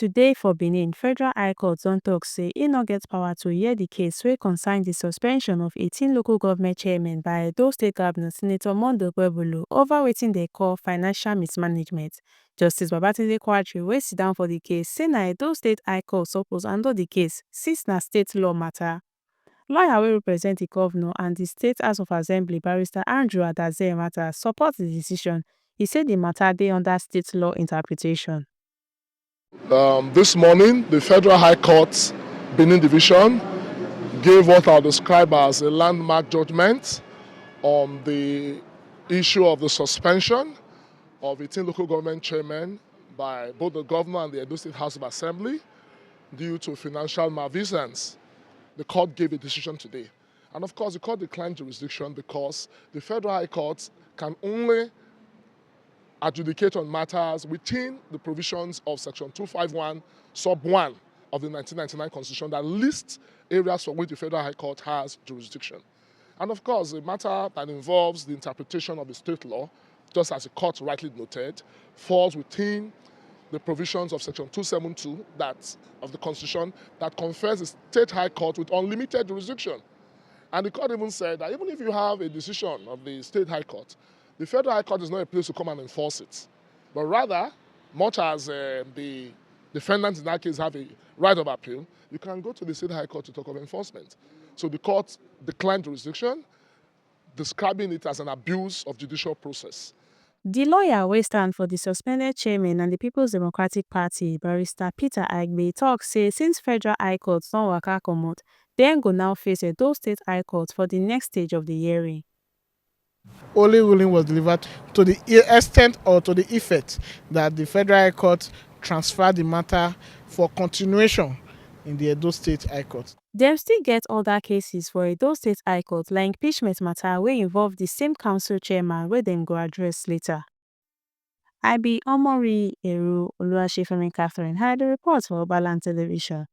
today for Benin, Federal High Court don tok say e no get power to hear di case wey concern di suspension of 18 local government chairmen by Edo State Governor Senator Monday Okpebholo over wetin dem call financial mismanagement. Justice Babatunde Quadri wey sit down for di case say na Edo State High Court suppose handle di case since na state law matter. Lawyer wey represent di governor and di State House of Assembly Barrister Andrew Adaeze-Emata support di decision. E say di matter dey under state law interpretation. This morning, the Federal High Court, Benin Division, gave what I'll describe as a landmark judgment on the issue of the suspension of 18 local government chairmen by both the governor and the Edo State House of Assembly due to financial malfeasance. The court gave a decision today. And of course, the court declined jurisdiction because the Federal High Court can only adjudicate on matters within the provisions of Section 251, Sub 1 of the 1999 Constitution that lists areas for which the Federal High Court has jurisdiction. And of course, a matter that involves the interpretation of the state law, just as the court rightly noted, falls within the provisions of Section 272 of the Constitution that confers the State High Court with unlimited jurisdiction. And the court even said that even if you have a decision of the State High Court, the Federal High Court is not a place to come and enforce it. But rather, much as the defendants in that case have a right of appeal, you can go to the State High Court to talk of enforcement. So the court declined jurisdiction, describing it as an abuse of judicial process. Di lawyer wey stand for di suspended chairman and di People's Democratic Party, Barrister Peter Agbe, tok say since Federal High Court don waka comot, dem go now face Edo State High Court for di next stage of di hearing. Only ruling was delivered to the extent or to the effect that the Federal High Court transferred the matter for continuation in the Edo State High Court. Dem still get other cases for Edo State High Court like impeachment matter wey involve di same council chairman wey dem go address later. I be Omori Eru Oluwasefemi Catherine, I dey report for Oberland Television.